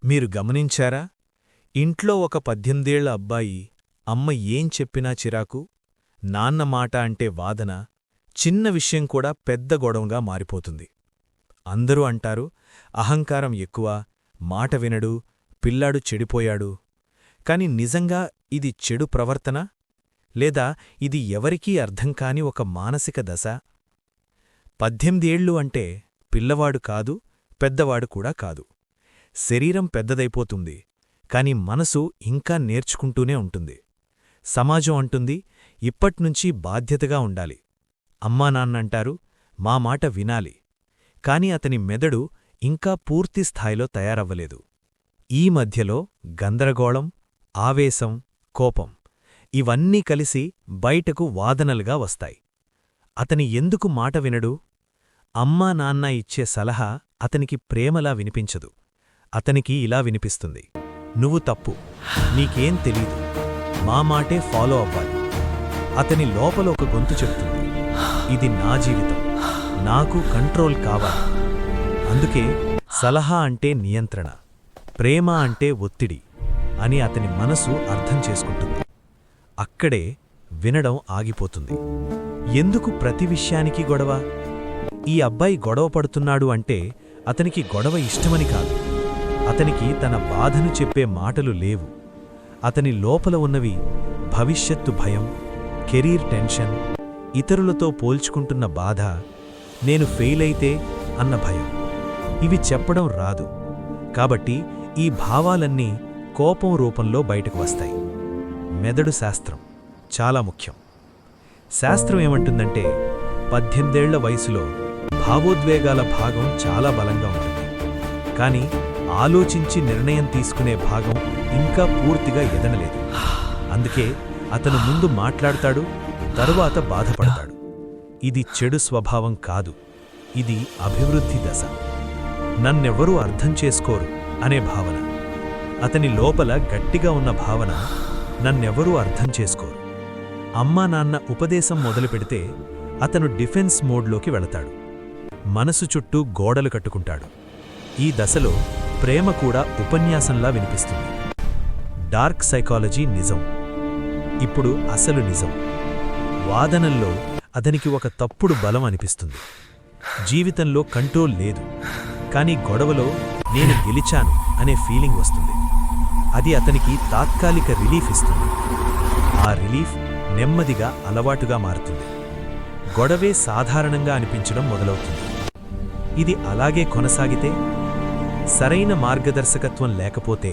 మీరు గమనించారా? ఇంట్లో ఒక 18 అబ్బాయి అమ్మ ఏం చెప్పినా చిరాకు, నాన్న మాట అంటే వాదన, చిన్న విషయం కూడా పెద్ద గొడవగా మారిపోతుంది. అందరూ అంటారు, అహంకారం ఎక్కువ, మాట వినడు, పిల్లాడు చెడిపోయాడు. కాని నిజంగా ఇది చెడు ప్రవర్తన, లేదా ఇది ఎవరికీ అర్థంకాని ఒక మానసిక దశ? 18 అంటే పిల్లవాడు కాదు, పెద్దవాడు కూడా కాదు. శరీరం పెద్దదైపోతుంది, కాని మనసు ఇంకా నేర్చుకుంటూనే ఉంటుంది. సమాజం అంటుంది, ఇప్పట్నుంచి బాధ్యతగా ఉండాలి. అమ్మానాన్నంటారు, మా మాట వినాలి. కాని అతని మెదడు ఇంకా పూర్తిస్థాయిలో తయారవ్వలేదు. ఈ మధ్యలో గందరగోళం, ఆవేశం, కోపం ఇవన్నీ కలిసి బయటకు వాదనలుగా వస్తాయి. అతని ఎందుకు మాట వినడు? అమ్మా నాన్న ఇచ్చే సలహా అతనికి ప్రేమలా వినిపించదు. అతనికి ఇలా వినిపిస్తుంది, నువ్వు తప్పు, నీకేం తెలీదు, మా మాటే ఫాలో అవ్వాలి. అతని లోపల ఒక గొంతు చెప్తుంది, ఇది నా జీవితం, నాకు కంట్రోల్ కావాలి. అందుకే సలహా అంటే నియంత్రణ, ప్రేమ అంటే ఒత్తిడి అని అతని మనసు అర్థం చేసుకుంటుంది. అక్కడే వినడం ఆగిపోతుంది. ఎందుకు ప్రతి విషయానికి గొడవ? ఈ అబ్బాయి గొడవ పడుతున్నాడు అంటే అతనికి గొడవ ఇష్టమని కాదు. అతనికి తన బాధను చెప్పే మాటలు లేవు. అతని లోపల ఉన్నవి భవిష్యత్తు భయం, కెరీర్ టెన్షన్, ఇతరులతో పోల్చుకుంటున్న బాధ, నేను ఫెయిలైతే అన్న భయం. ఇవి చెప్పడం రాదు. కాబట్టి ఈ భావాలన్నీ కోపం రూపంలో బయటకు వస్తాయి. మెదడు శాస్త్రం చాలా ముఖ్యం. శాస్త్రం ఏమంటుందంటే 18 వయసులో భావోద్వేగాల భాగం చాలా బలంగా ఉంటుంది. కాని ఆలోచించి నిర్ణయం తీసుకునే భాగం ఇంకా పూర్తిగా ఎదనలేదు. అందుకే అతను ముందు మాట్లాడతాడు, తరువాత బాధపడతాడు. ఇది చెడు స్వభావం కాదు, ఇది అభివృద్ధి దశ. నన్నెవ్వరూ అర్థం చేసుకోరు అనే భావన. అతని లోపల గట్టిగా ఉన్న భావన, నన్నెవ్వరూ అర్థం చేసుకోరు. అమ్మా నాన్న ఉపదేశం మొదలుపెడితే అతను డిఫెన్స్ మోడ్లోకి వెళతాడు. మనసు చుట్టూ గోడలు కట్టుకుంటాడు. ఈ దశలో ప్రేమ కూడా ఉపన్యాసంలా వినిపిస్తుంది. డార్క్ సైకాలజీ నిజం. ఇప్పుడు అసలు నిజం. వాదనల్లో అతనికి ఒక తప్పుడు బలం అనిపిస్తుంది. జీవితంలో కంట్రోల్ లేదు, కాని గొడవలో నేను గెలిచాను అనే ఫీలింగ్ వస్తుంది. అది అతనికి తాత్కాలిక రిలీఫ్ ఇస్తుంది. ఆ రిలీఫ్ నెమ్మదిగా అలవాటుగా మారుతుంది. గొడవే సాధారణంగా అనిపించడం మొదలవుతుంది. ఇది అలాగే కొనసాగితే, సరైన మార్గదర్శకత్వం లేకపోతే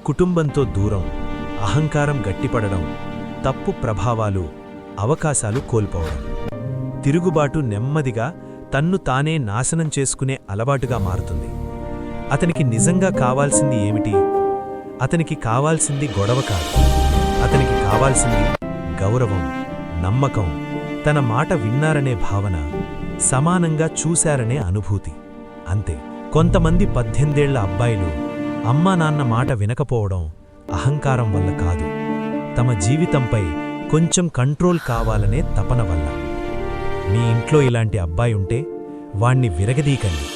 కుటుంబంతో దూరం, అహంకారం గట్టిపడడం, తప్పు ప్రభావాలు, అవకాశాలు కోల్పోవడం, తిరుగుబాటు నెమ్మదిగా తన్ను తానే నాశనం చేసుకునే అలవాటుగా మారుతుంది. అతనికి నిజంగా కావాల్సింది ఏమిటి? అతనికి కావాల్సింది గొడవ కాదు. అతనికి కావాల్సింది గౌరవం, నమ్మకం, తన మాట విన్నారనే భావన, సమానంగా చూశారనే అనుభూతి. అంతే. కొంతమంది 18 అబ్బాయిలు అమ్మా నాన్న మాట వినకపోవడం అహంకారం వల్ల కాదు, తమ జీవితంపై కొంచెం కంట్రోల్ కావాలనే తపన వల్ల. మీ ఇంట్లో ఇలాంటి అబ్బాయి ఉంటే వాణ్ణి విరగదీకండి,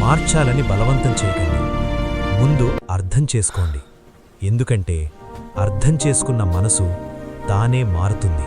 మార్చాలని బలవంతం చేయకండి. ముందు అర్థం చేసుకోండి. ఎందుకంటే అర్థం చేసుకున్న మనసు తానే మారుతుంది.